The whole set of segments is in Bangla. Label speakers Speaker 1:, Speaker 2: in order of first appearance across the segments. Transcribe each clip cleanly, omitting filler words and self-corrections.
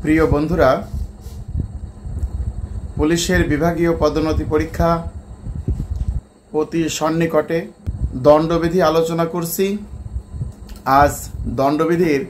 Speaker 1: প্রিয় বন্ধুরা, পুলিশের বিভাগীয় পদোন্নতি পরীক্ষা অতি সন্নিকটে। দণ্ডবিধি আলোচনা করছি। আজ দণ্ডবিধির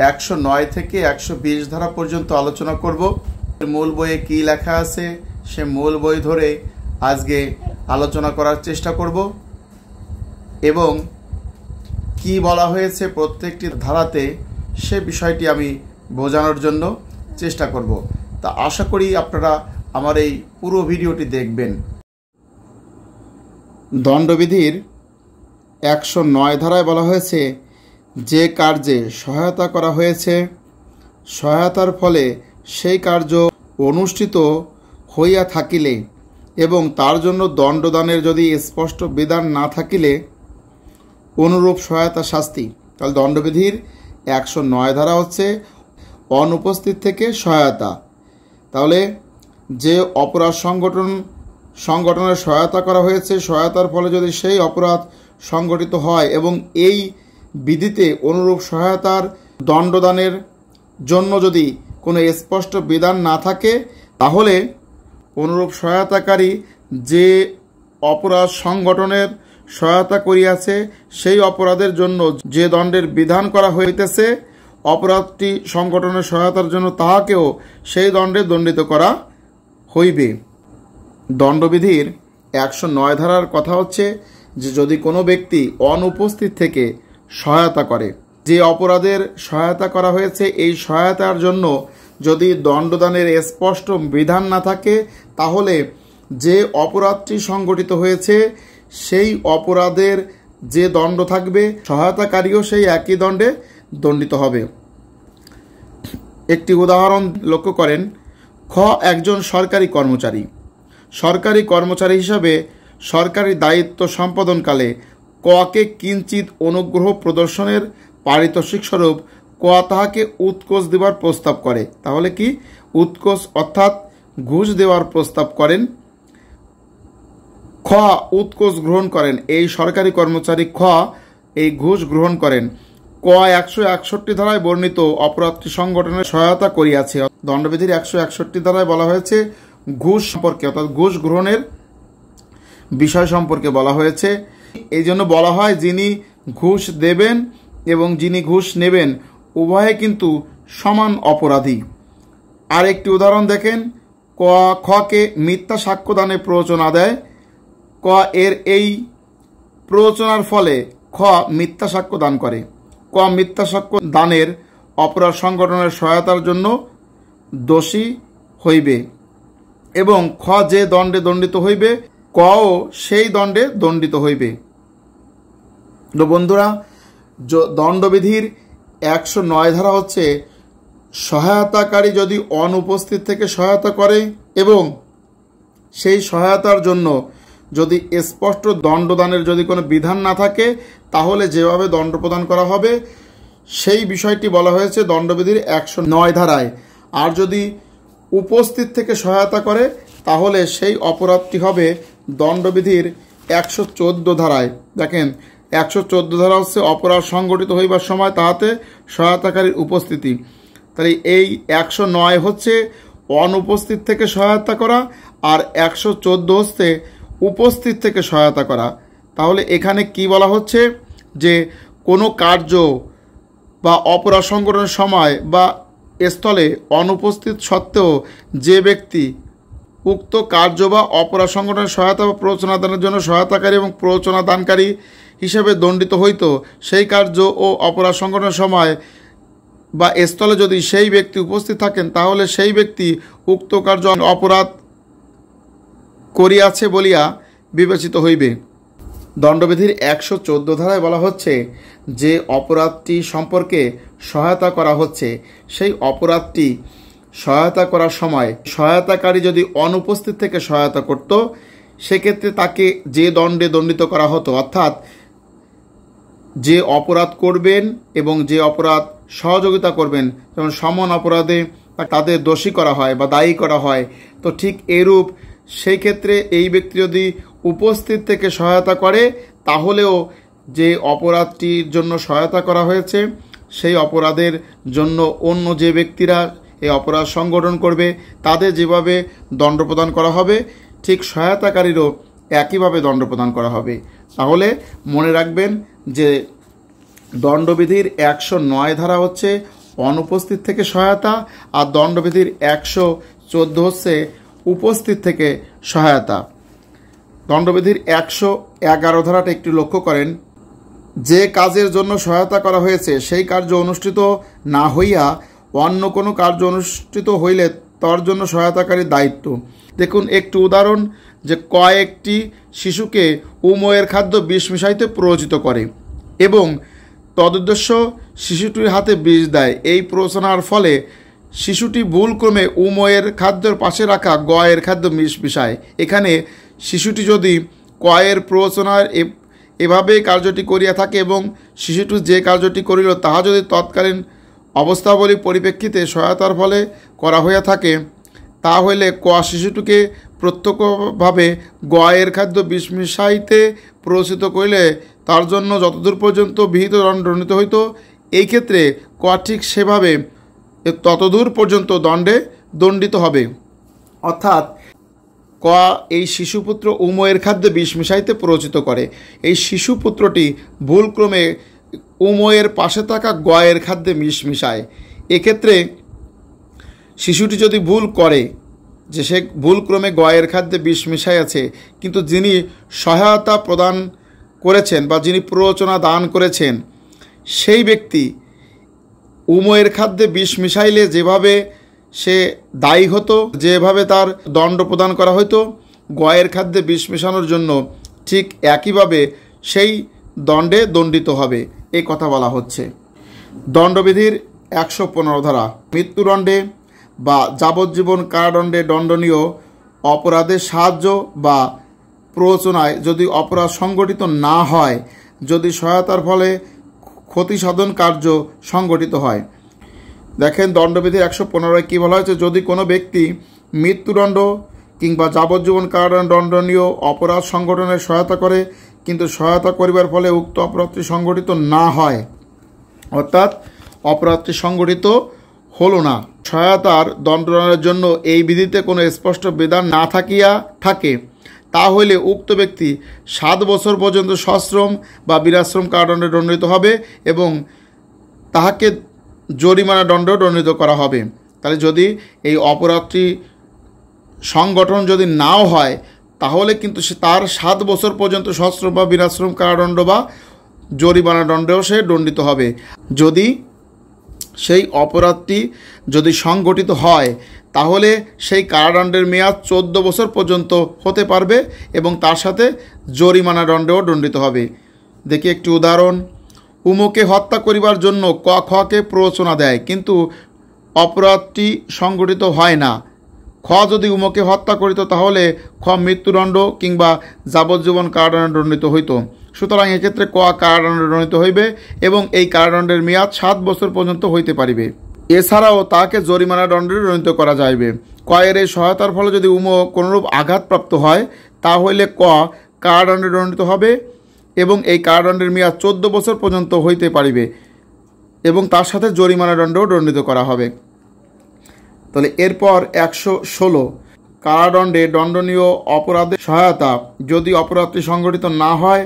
Speaker 1: 109 থেকে 120 ধারা পর্যন্ত আলোচনা করব। মূল বইয়ে কি লেখা আছে সে মূল বই ধরে আজকে আলোচনা করার চেষ্টা করব এবং কি বলা হয়েছে প্রত্যেকটি ধারাতে সে বিষয়টি আমি বোঝানোর জন্য চেষ্টা করব। তা আশা করি আপনারা আমার এই পুরো ভিডিওটি দেখবেন। দণ্ডবিধির 109 ধারায় বলা হয়েছে, যে কার্যে সহায়তা করা হয়েছে, সহায়তার ফলে সেই কার্য অনুষ্ঠিত হইয়া থাকিলে এবং তার জন্য দণ্ডদানের যদি স্পষ্ট বিধান না থাকিলে অনুরূপ সহায়তা শাস্তি। তাহলে দণ্ডবিধির 109 ধারা হচ্ছে অনুপস্থিত থেকে সহায়তা। তাহলে যে অপরাধ সংগঠনের সহায়তা করা হয়েছে, সহায়তার ফলে যদি সেই অপরাধ সংগঠিত হয় এবং এই বিধিতে অনুরূপ সহায়তার দণ্ডদানের জন্য যদি কোনো স্পষ্ট বিধান না থাকে, তাহলে অনুরূপ সহায়তাকারী যে অপরাধ সংগঠনের সহায়তা করিয়াছে সেই অপরাধের জন্য যে দণ্ডের বিধান করা হইতেছে, অপরাধটি সংগঠনের সহায়তার জন্য তাহাকেও সেই দণ্ডে দণ্ডিত করা হইবে। দণ্ডবিধির 109 ধারার কথা হচ্ছে যে যদি কোনো ব্যক্তি অনুপস্থিত থেকে সহায়তা করে, যে অপরাধের সহায়তা করা হয়েছে এই সহায়তার জন্য যদি দণ্ডদানের স্পষ্ট বিধান না থাকে, তাহলে যে অপরাধটি সংগঠিত হয়েছে সেই অপরাধের যে দণ্ড থাকবে সহায়তাকারীও সেই একই দণ্ডে দণ্ডিত হবে। একটি উদাহরণ লক্ষ্য করেন। খ, একজন সরকারি কর্মচারী। সরকারি কর্মচারী হিসাবে সরকারি দায়িত্ব সম্পাদনকালে ককে কিঞ্চিত অনুগ্রহ প্রদর্শনের পারিতোষিক স্বরূপ ক তাহাকে উৎকোচ দেওয়ার প্রস্তাব করে। তাহলে কি উৎকোচ অর্থাৎ ঘুষ দেওয়ার প্রস্তাব করেন। খ, উৎকোচ গ্রহণ করেন। এই সরকারি কর্মচারী খ এই ঘুষ গ্রহণ করেন। ক, 161 ধারায় বর্ণিত অপরাধটি সংগঠনের সহায়তা করিয়াছে। দণ্ডবিধির 161 ধারায় বলা হয়েছে ঘুষ সম্পর্কে, অর্থাৎ ঘুষ গ্রহণের বিষয় সম্পর্কে বলা হয়েছে। এই জন্য বলা হয় যিনি ঘুষ দেবেন এবং যিনি ঘুষ নেবেন উভয়ে কিন্তু সমান অপরাধী। আর একটি উদাহরণ দেখেন। ক, খকে মিথ্যা সাক্ষ্যদানে প্ররোচনা দেয়। ক, এর এই প্ররোচনার ফলে খ মিথ্যা সাক্ষ্য দান করে। ক, মিথ্যা সাক্ষ্য দানের অপরাধ সংগঠনের সহায়তার জন্য দোষী হইবে এবং খ যে দণ্ডে দণ্ডিত হইবে কও সেই দণ্ডে দণ্ডিত হইবে। তো বন্ধুরা, দণ্ডবিধির 109 ধারা হচ্ছে সহায়তাকারী যদি অনুপস্থিত থেকে সহায়তা করে এবং সেই সহায়তার জন্য যদি স্পষ্ট দণ্ডদানের যদি কোনো বিধান না থাকে, তাহলে যেভাবে দণ্ড প্রদান করা হবে সেই বিষয়টি বলা হয়েছে দণ্ডবিধির 109 ধারায়। আর যদি উপস্থিত থেকে সহায়তা করে তাহলে সেই অপরাধটি হবে দণ্ডবিধির 114 ধারায়। দেখেন 114 ধারা হচ্ছে অপরাধ সংগঠিত হইবার সময় তাহাতে সহায়তাকারীর উপস্থিতি। তাহলে এই 109 হচ্ছে অনুপস্থিত থেকে সহায়তা করা আর 114 হচ্ছে উপস্থিত থেকে সহায়তা করা। তাহলে এখানে কি বলা হচ্ছে যে কোনো কার্য বা অপরাধ সংগঠনের সময় বা স্থলে অনুপস্থিত সত্ত্বেও যে ব্যক্তি উক্ত কার্য বা অপরাধ সংগঠনের সহায়তা বা প্ররোচনা দানের জন্য সহায়তাকারী এবং প্ররোচনা দানকারী হিসেবে দণ্ডিত হইত, সেই কার্য ও অপরাধ সংগঠনের সময় বা স্থলে যদি সেই ব্যক্তি উপস্থিত থাকেন, তাহলে সেই ব্যক্তি উক্ত কার্য অপরাধ করিয়াছে বলিয়া বিবেচিত হইবে। দণ্ডবিধির 114 ধারায় বলা হচ্ছে যে অপরাধটি সম্পর্কে সহায়তা করা হচ্ছে সেই অপরাধটি সহায়তা করার সময় সহায়তাকারী যদি অনুপস্থিত থেকে সহায়তা করত, সেক্ষেত্রে তাকে যে দণ্ডে দণ্ডিত করা হতো, অর্থাৎ যে অপরাধ করবেন এবং যে অপরাধ সহযোগিতা করবেন, যেমন সমান অপরাধে তাদের দোষী করা হয় বা দায়ী করা হয়, তো ঠিক এরূপ সেই ক্ষেত্রে এই ব্যক্তি যদি উপস্থিত থেকে সহায়তা করে তাহলেও যে অপরাধটির জন্য সহায়তা করা হয়েছে সেই অপরাধের জন্য অন্য যে ব্যক্তিরা এই অপরাধ সংগঠন করবে তাদের যেভাবে দণ্ড প্রদান করা হবে, ঠিক সহায়তাকারীরও একইভাবে দণ্ড প্রদান করা হবে। তাহলে মনে রাখবেন যে দণ্ডবিধির 109 ধারা হচ্ছে অনুপস্থিত থেকে সহায়তা, আর দণ্ডবিধির 114 হচ্ছে উপস্থিত থেকে সহায়তা। দণ্ডবিধির 111 ধারাটা একটু লক্ষ্য করেন, যে কাজের জন্য সহায়তা করা হয়েছে সেই কার্য অনুষ্ঠিত না হইয়া অন্য কোনো কার্য অনুষ্ঠিত হইলে তার জন্য সহায়তাকারীর দায়িত্ব। দেখুন একটি উদাহরণ, যে কয়েকটি শিশুকে উময়ের খাদ্য বিষ মিশাইতে প্ররোচিত করে এবং তদুদ্দেশ্য শিশুটির হাতে বিষ দেয়। এই প্ররোচনার ফলে শিশুটি ভুলক্রমে উময়ের খাদ্যের পাশে রাখা গয়ের খাদ্য বিষ মিশায়। এখানে শিশুটি যদি কয়ের প্ররোচনার এভাবেই কার্যটি করিয়া থাকে এবং শিশুটি যে কার্যটি করিল তাহা যদি তৎকালীন অবস্থাবলী পরিপ্রেক্ষিতে সহায়তার ফলে করা হইয়া থাকে, তা হইলে শিশুটিকে প্রত্যক্ষভাবে গয়ের খাদ্য বিষ মিশাইতে প্ররোচিত করিলে তার জন্য যতদূর পর্যন্ত বিহিত দণ্ড দণ্ডিত হইত, এই ক্ষেত্রে ঠিক সেভাবে ততদূর পর্যন্ত দণ্ডে দণ্ডিত হবে। অর্থাৎ এই শিশুপুত্র উময়ের খাদ্যে বিষ মিশাইতে প্ররোচিত করে। এই শিশুপুত্রটি ভুলক্রমে উময়ের পাশে থাকা গয়ের খাদ্যে বিষ মিশায়। এক্ষেত্রে শিশুটি যদি ভুল করে যে সে ভুলক্রমে গয়ের খাদ্যে বিষ মিশাইয়াছে, কিন্তু যিনি সহায়তা প্রদান করেছেন বা যিনি প্ররোচনা দান করেছেন সেই ব্যক্তি উময়ের খাদ্যে বিষ মিশাইলে যেভাবে সে দায়ী হতো, যেভাবে তার দণ্ড প্রদান করা হতো গয়ের খাদ্যে বিষ মেশানোর জন্য, ঠিক একইভাবে সেই দণ্ডে দণ্ডিত হবে, এই কথা বলা হচ্ছে। দণ্ডবিধির 115 ধারা, মৃত্যুদণ্ডে বা যাবজ্জীবন কারাদণ্ডে দণ্ডনীয় অপরাধের সাহায্য বা প্ররোচনায় যদি অপরাধ সংগঠিত না হয়, যদি সহায়তার ফলে ক্ষতিসাধন কার্য সংগঠিত হয়। দেখেন দণ্ডবিধির 115 কী বলা হয়েছে, যদি কোনো ব্যক্তি মৃত্যুদণ্ড কিংবা যাবজ্জীবন কারাদণ্ড দণ্ডনীয় অপরাধ সংগঠনের সহায়তা করে কিন্তু সহায়তা করিবার ফলে উক্ত অপরাধটি সংগঠিত না হয়, অর্থাৎ অপরাধটি সংগঠিত হলো না, সহায়তার দণ্ডদানের জন্য এই বিধিতে কোনো স্পষ্ট বিধান না থাকিয়া থাকে, তা হইলে উক্ত ব্যক্তি 7 বছর পর্যন্ত সশ্রম বা বিরাশ্রম কারাদণ্ডে দণ্ডিত হবে এবং তাহাকে জরিমানা দণ্ড দণ্ডিত করা হবে। তাহলে যদি এই অপরাধটি সংগঠন যদি নাও হয় তাহলে কিন্তু সে তার 7 বছর পর্যন্ত সশ্রম বা বিরাশ্রম কারাদণ্ড বা জরিমানা দণ্ডেও সে দণ্ডিত হবে। যদি সেই অপরাধটি যদি সংগঠিত হয় তাহলে সেই কারাদণ্ডের মেয়াদ 14 বছর পর্যন্ত হতে পারবে এবং তার সাথে জরিমানা দণ্ডেও দণ্ডিত হবে। দেখি একটি উদাহরণ, উমকে হত্যা করিবার জন্য খকে প্ররোচনা দেয় কিন্তু অপরাধটি সংগঠিত হয় না। যদি উমকে হত্যা করিত তাহলে মৃত্যুদণ্ড কিংবা যাবজ্জীবন কারাদণ্ডে দণ্ডিত হইত। সুতরাং এক্ষেত্রে কারাদণ্ডে দণ্ডিত হইবে এবং এই কারাদণ্ডের মেয়াদ 7 বছর পর্যন্ত হইতে পারিবে। এছাড়াও তাকে জরিমানা দণ্ডে দণ্ডিত করা যাইবে। এর এই সহায়তার ফলে যদি উম কোনরূপ আঘাতপ্রাপ্ত হয় তাহলে কারাদণ্ডে দণ্ডিত হবে এবং এই কারাদণ্ডের মেয়াদ 14 বছর পর্যন্ত হইতে পারিবে এবং তার সাথে জরিমানা দণ্ডেও দণ্ডিত করা হবে। তাহলে এরপর 116, কারাদণ্ডে দণ্ডনীয় অপরাধের সহায়তা, যদি অপরাধটি সংগঠিত না হয়,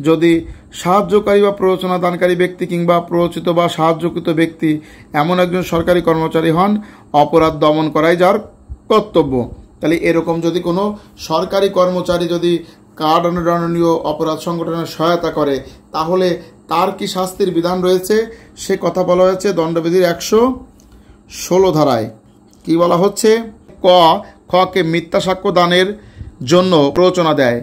Speaker 1: যদি সাহায্যকারী বা প্ররোচনা দানকারী ব্যক্তি কিংবা প্ররোচিত বা সাহায্যকৃত ব্যক্তি এমন একজন সরকারি কর্মচারী হন অপরাধ দমন করাই যার কর্তব্য। তাহলে এরকম যদি কোনো সরকারি কর্মচারী যদি কারাদণ্ডে দণ্ডনীয় অপরাধ সংগঠনের সহায়তা করে তাহলে তার কি শাস্তির বিধান রয়েছে সে কথা বলা হয়েছে দণ্ডবিধির 116 ধারায়। কি বলা হচ্ছে, খকে মিথ্যা সাক্ষ্য দানের জন্য প্ররোচনা দেয়।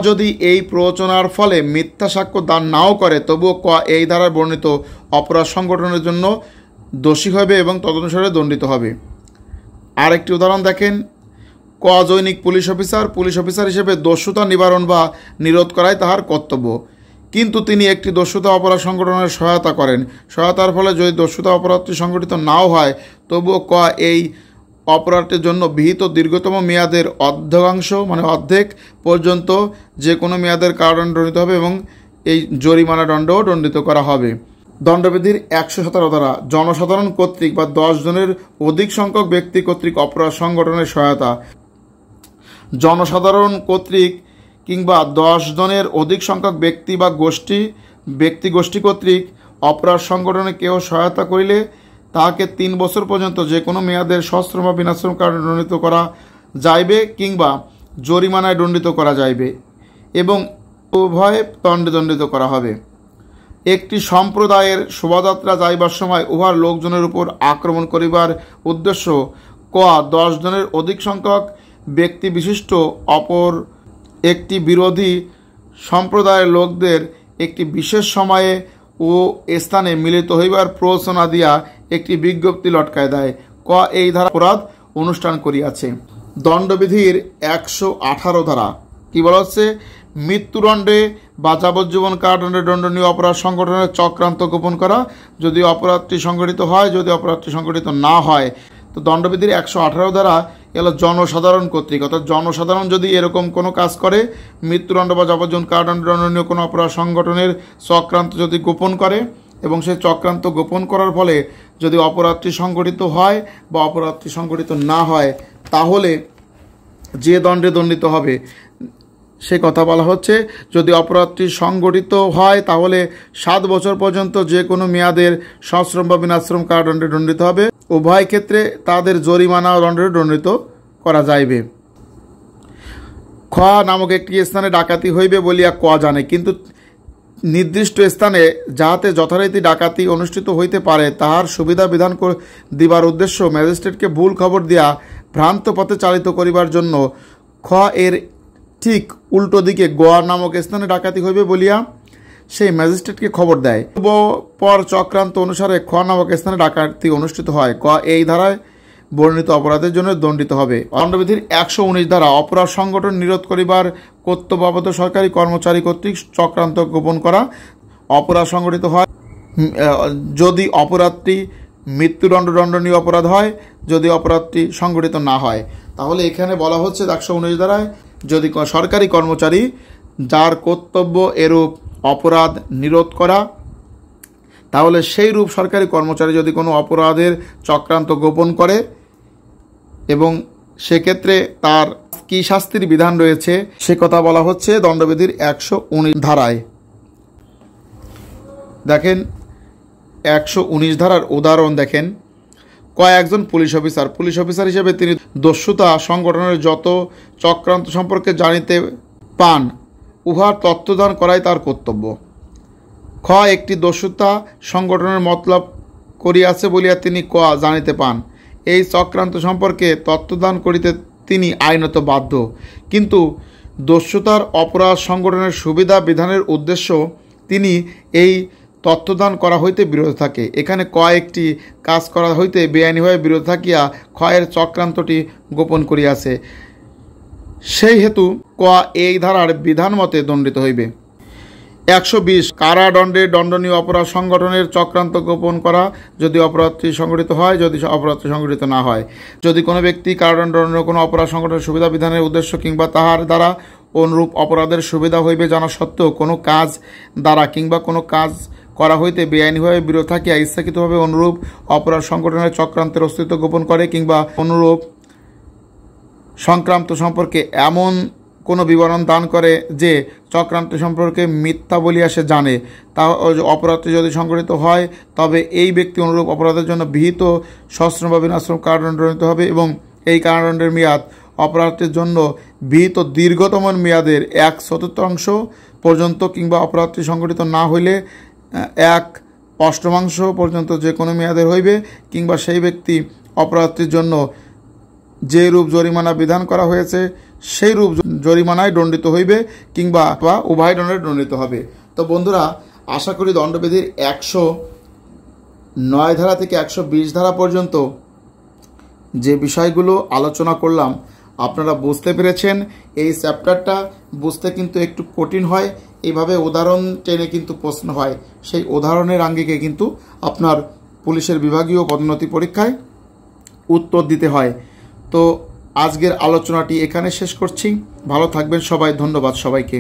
Speaker 1: যদি এই প্ররোচনার ফলে মিথ্যা সাক্ষ্য দান নাও করে তবুও এই ধারায় বর্ণিত অপরাধ সংগঠনের জন্য দোষী হবে এবং তদনুসারে দণ্ডিত হবে। আরেকটি উদাহরণ দেখেন, জৈনিক পুলিশ অফিসার হিসেবে দস্যুতা নিবারণ বা নিরোধ করাই তাহার কর্তব্য, কিন্তু তিনি একটি দস্যুতা অপরাধ সংগঠনের সহায়তা করেন। সহায়তার ফলে যদি দস্যুতা অপরাধটি সংগঠিত নাও হয় তবুও এই অপরাধটির জন্য বিহিত দীর্ঘতম মেয়াদের অর্ধাংশ মানে অর্ধেক পর্যন্ত যে কোনো মেয়াদের কারাদণ্ড দণ্ডিত হবে এবং এই জরিমানা দণ্ডও দণ্ডিত করা হবে। দণ্ডবিধির 117 ধারা জনসাধারণ কর্তৃক বা 10 জনের অধিক সংখ্যক ব্যক্তি কর্তৃক অপরাধ সংগঠনের সহায়তা। জনসাধারণ কর্তৃক কিংবা 10 জনের অধিক সংখ্যক ব্যক্তি বা গোষ্ঠী কর্তৃক অপরাধ সংগঠনে কেউ সহায়তা করিলে তাহাকে 3 বছর পর্যন্ত যে কোনো মেয়াদের সশ্রম বা বিনাশ্রম কারণে দণ্ডিত করা যাইবে কিংবা জরিমানায় দণ্ডিত করা যাইবে এবং উভয়ে দণ্ডে দণ্ডিত করা হবে। একটি সম্প্রদায়ের শোভাযাত্রা যাইবার সময় উহার লোকজনের উপর আক্রমণ করিবার উদ্দেশ্য ক 10 জনের অধিক সংখ্যক ব্যক্তি বিশিষ্ট অপর একটি বিরোধী সম্প্রদায়ের লোকদের একটি বিশেষ সময়ে ও স্থানে মিলিত হইবার প্ররোচনা দিয়া একটি বিজ্ঞপ্তি লটকায় দেয়। ক এই ধারা অপরাধ অনুষ্ঠান করিয়াছে। দণ্ডবিধির 118 ধারা কি বলা হচ্ছে? মৃত্যুদণ্ডে বা যাবজ্জীবন কারাদণ্ডে দণ্ডনীয় অপরাধ সংগঠনের চক্রান্ত গোপন করা, যদি অপরাধটি সংগঠিত হয়, যদি অপরাধটি সংগঠিত না হয়। তো দণ্ডবিধির 118 ধারা এলো জনসাধারণ কর্তৃক, অর্থাৎ জনসাধারণ যদি এরকম কোনো কাজ করে, মৃত্যুদণ্ড বা যাবজ্জীবন কারাদণ্ডে দণ্ডনীয় কোনো অপরাধ সংগঠনের চক্রান্ত যদি গোপন করে এবং সেই চক্রান্ত গোপন করার ফলে যদি অপরাধটি সংগঠিত হয় বা অপরাধটি সংগঠিত না হয়, তাহলে যে দণ্ডে দণ্ডিত হবে সে কথা বলা হচ্ছে। যদি অপরাধটি সংগঠিত হয় তাহলে 7 বছর পর্যন্ত যে কোনো মেয়াদের সশ্রম বা বিনাশ্রম কারাদণ্ডে দণ্ডিত হবে। উভয় ক্ষেত্রে তাদের জরিমানা ও দণ্ডে দণ্ডিত করা যাইবে। খ নামক একটি স্থানে ডাকাতি হইবে বলিয়া ক জানে, কিন্তু নির্দিষ্ট স্থানে যাহাতে যথারীতি ডাকাতি অনুষ্ঠিত হইতে পারে তাহার সুবিধা বিধান দিবার উদ্দেশ্য ম্যাজিস্ট্রেটকে ভুল খবর দিয়া ভ্রান্ত পথে চালিত করিবার জন্য খ এর ঠিক উল্টো দিকে গোয়া নামক স্থানে ডাকাতি হইবে বলিয়া সেই ম্যাজিস্ট্রেটকে খবর দেয়। পর চক্রান্ত অনুসারে খ নামক স্থানে ডাকাতি অনুষ্ঠিত হয়। ক এই ধারায় বর্ণিত অপরাধের জন্য দণ্ডিত হবে। দণ্ডবিধির 119 ধারা অপরাধ সংগঠন নিরোধ করিবার কর্তব্যরত সরকারি কর্মচারী কর্তৃক চক্রান্ত গোপন করা। অপরাধ সংগঠিত হয় যদি অপরাধটি মৃত্যুদণ্ড দণ্ডনীয় অপরাধ হয়, যদি অপরাধটি সংগঠিত না হয়। তাহলে এখানে বলা হচ্ছে 119 ধারায় যদি সরকারি কর্মচারী যার কর্তব্য এরূপ অপরাধ নিরোধ করা, তাহলে সেই রূপ সরকারি কর্মচারী যদি কোনো অপরাধের চক্রান্ত গোপন করে এবং সেক্ষেত্রে তার কি শাস্তির বিধান রয়েছে সে কথা বলা হচ্ছে দণ্ডবিধির 119 ধারায়। দেখেন 119 ধারার উদাহরণ দেখেন। একজন পুলিশ অফিসার হিসেবে তিনি দস্যুতা সংগঠনের যত চক্রান্ত সম্পর্কে জানিতে পান উহার তত্ত্বদান করাই তার কর্তব্য। খ একটি দস্যুতা সংগঠনের মতলব করিয়াছে বলিয়া তিনি ক জানিতে পান, এই চক্রান্ত সম্পর্কে তত্ত্বদান করিতে তিনি আইনত বাধ্য, কিন্তু দস্যুতার অপরাধ সংগঠনের সুবিধা বিধানের উদ্দেশ্য তিনি এই তত্ত্বদান করা হইতে বিরত থাকে। এখানে কয়েকটি কাজ করা হইতে বেআইনিভাবে বিরত থাকিয়া ক্ষয়ের চক্রান্তটি গোপন করিয়াছে, সেই হেতু ক এই ধারার বিধান মতে দণ্ডিত হইবে। 120 কারাদণ্ডে দণ্ডনীয় অপরাধ সংগঠনের চক্রান্ত গোপন করা, যদি অপরাধটি সংগঠিত হয়, যদি অপরাধটি সংগঠিত না হয়। যদি কোনো ব্যক্তি কারাদণ্ড দণ্ডনীয় কোনো অপরাধ সংগঠনের সুবিধা বিধানের উদ্দেশ্য কিংবা তাহার দ্বারা অনুরূপ অপরাধের সুবিধা হইবে জানা সত্ত্বেও কোনো কাজ দ্বারা কিংবা কোনো কাজ করা হইতে বেআইনিভাবে বিরত থাকিয়া ইচ্ছাকৃতভাবে অনুরূপ অপরাধ সংগঠনের চক্রান্তের অস্তিত্ব গোপন করে কিংবা অনুরূপ সংক্রান্ত সম্পর্কে এমন কোনো বিবরণ দান করে যে চক্রান্ত সম্পর্কে মিথ্যা বলিয়া সে জানে, তা অপরাধটি যদি সংগঠিত হয় তবে এই ব্যক্তি অনুরূপ অপরাধের জন্য বিহিত সশ্রম বা বিনাশ্রম কারাদণ্ড দণ্ডিত হবে এবং এই কারাদণ্ডের মেয়াদ অপরাধটির জন্য বিহিত দীর্ঘতম মেয়াদের 1/4 পর্যন্ত কিংবা অপরাধটি সংগঠিত না হইলে 1/8 পর্যন্ত যে কোনো মেয়াদের হইবে কিংবা সেই ব্যক্তি অপরাধটির জন্য যে রূপ জরিমানা বিধান করা হয়েছে সেই রূপ জরিমানায় দণ্ডিত হইবে কিংবা উভয় দণ্ডে দণ্ডিত হবে। তো বন্ধুরা, আশা করি দণ্ডবিধির 109 ধারা থেকে 120 ধারা পর্যন্ত যে বিষয়গুলো আলোচনা করলাম আপনারা বুঝতে পেরেছেন। এই চ্যাপ্টারটা বুঝতে কিন্তু একটু কঠিন হয়, এইভাবে উদাহরণ টেনে কিন্তু প্রশ্ন হয়, সেই উদাহরণের আঙ্গিকে কিন্তু আপনার পুলিশের বিভাগীয় পদোন্নতি পরীক্ষায় উত্তর দিতে হয়। তো আজকের আলোচনাটি এখানে শেষ করছি। ভালো থাকবেন সবাই, ধন্যবাদ সবাইকে।